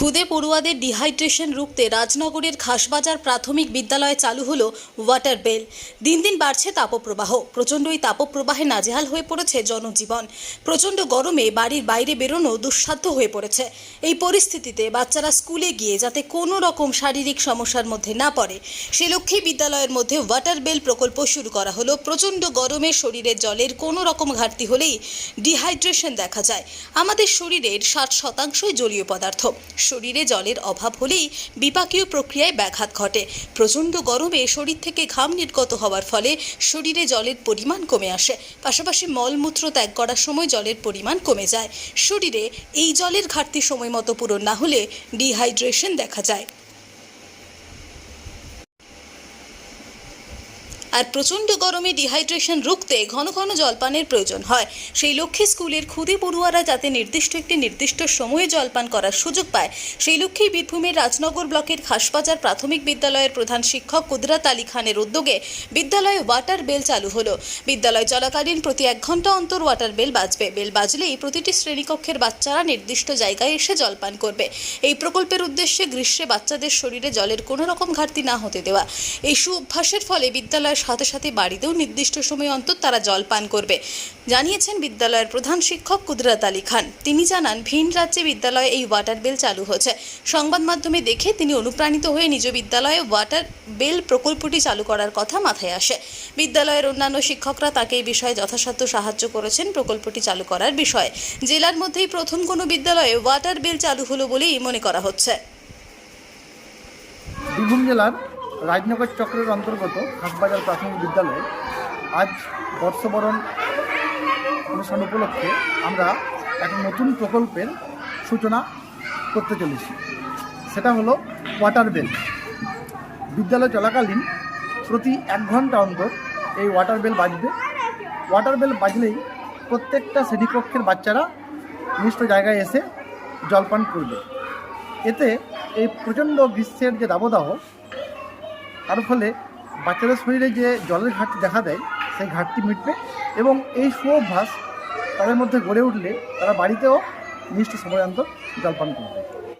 খুদে পড়ুয়াদের ডিহাইড্রেশন রুখতে রাজনগরের খাসবাজার প্রাথমিক বিদ্যালয়ে চালু হলো ওয়াটার বেল। দিন দিন বাড়ছে তাপপ্রবাহ। প্রচণ্ড এই তাপপ্রবাহে নাজেহাল হয়ে পড়েছে জনজীবন। প্রচণ্ড গরমে বাড়ির বাইরে বেরোনো দুঃসাধ্য হয়ে পড়েছে। এই পরিস্থিতিতে বাচ্চারা স্কুলে গিয়ে যাতে কোনো রকম শারীরিক সমস্যার মধ্যে না পড়ে, সে লক্ষ্যে বিদ্যালয়ের মধ্যে ওয়াটার বেল প্রকল্প শুরু করা হলো। প্রচণ্ড গরমে শরীরে জলের কোনো রকম ঘাটতি হলেই ডিহাইড্রেশন দেখা যায়। আমাদের শরীরের 60% জলীয় পদার্থ। শরীরে জলের অভাব হলেই বিপাকীয় প্রক্রিয়ায় ব্যাঘাত ঘটে। প্রচণ্ড গরমে শরীর থেকে ঘাম নির্গত হওয়ার ফলে শরীরে জলের পরিমাণ কমে আসে। পাশাপাশি মলমূত্র ত্যাগ করার সময় জলের পরিমাণ কমে যায়। শরীরে এই জলের ঘাটতি সময় মতো পূরণ না হলে ডিহাইড্রেশন দেখা যায়। আর প্রচণ্ড গরমে ডিহাইড্রেশন রুখতে ঘন ঘন জলপানের প্রয়োজন হয়। সেই লক্ষ্যে স্কুলের খুদে পড়ুয়ারা যাতে নির্দিষ্ট সময়ে জলপান করার সুযোগ পায়, সেই লক্ষ্যেই বীরভূমের রাজনগর ব্লকের খাসবাজার প্রাথমিক বিদ্যালয়ের প্রধান শিক্ষক কুদরাত আলী খানের উদ্যোগে বিদ্যালয়ে ওয়াটার বেল চালু হলো। বিদ্যালয় চলাকালীন প্রতি 1 ঘন্টা অন্তর ওয়াটার বেল বাজবে। বেল বাজলেই প্রতিটি শ্রেণীকক্ষের বাচ্চারা নির্দিষ্ট জায়গায় এসে জলপান করবে। এই প্রকল্পের উদ্দেশ্যে গ্রীষ্মে বাচ্চাদের শরীরে জলের কোনো রকম ঘাটতি না হতে দেওয়া। এই সুঅভ্যাসের ফলে বিদ্যালয়ের সাথে সাথে বাড়িতেও নির্দিষ্ট সময় অন্তর তারা জল পান করবে, জানিয়েছেন বিদ্যালয়ের প্রধান শিক্ষক কুদরাত আলী খান। তিনি জানান, ভিন রাজ্যে বিদ্যালয়ে এই ওয়াটার বেল চালু হয়েছে। সংবাদ মাধ্যমে দেখে তিনি অনুপ্রাণিত হয়ে নিজ বিদ্যালয়ে ওয়াটার বেল প্রকল্পটি চালু করার কথা মাথায় আসে। বিদ্যালয়ের অন্যান্য শিক্ষকরা তাকে এই বিষয়ে যথাসাধ্য সাহায্য করেছেন প্রকল্পটি চালু করার বিষয়ে। জেলার মধ্যেই প্রথম কোনো বিদ্যালয়ে ওয়াটার বেল চালু হলো বলেই মনে করা হচ্ছে। বীরভূম জেলার রাজনগর চক্রের অন্তর্গত খাসবাজার প্রাথমিক বিদ্যালয়ে আজ বর্ষবরণ অনুষ্ঠান উপলক্ষে আমরা এক নতুন প্রকল্পের সূচনা করতে চলেছি। সেটা হলো ওয়াটার বেল। বিদ্যালয় চলাকালীন প্রতি 1 ঘন্টা অন্তর এই ওয়াটার বেল বাজবে। ওয়াটার বেল বাজলেই প্রত্যেকটা শ্রেণীকক্ষের বাচ্চারা নির্দিষ্ট জায়গায় এসে জলপান করবে। এতে এই প্রচণ্ড গ্রীষ্মের যে দাবদাহ, তার ফলে বাচ্চাদের শরীরে যে জলের ঘাটতি দেখা দেয়, সেই ঘাটতি মিটবে এবং এই সুঅভ্যাস তাদের মধ্যে গড়ে উঠলে তারা বাড়িতেও নির্দিষ্ট সময় অন্তর জলপান করবে।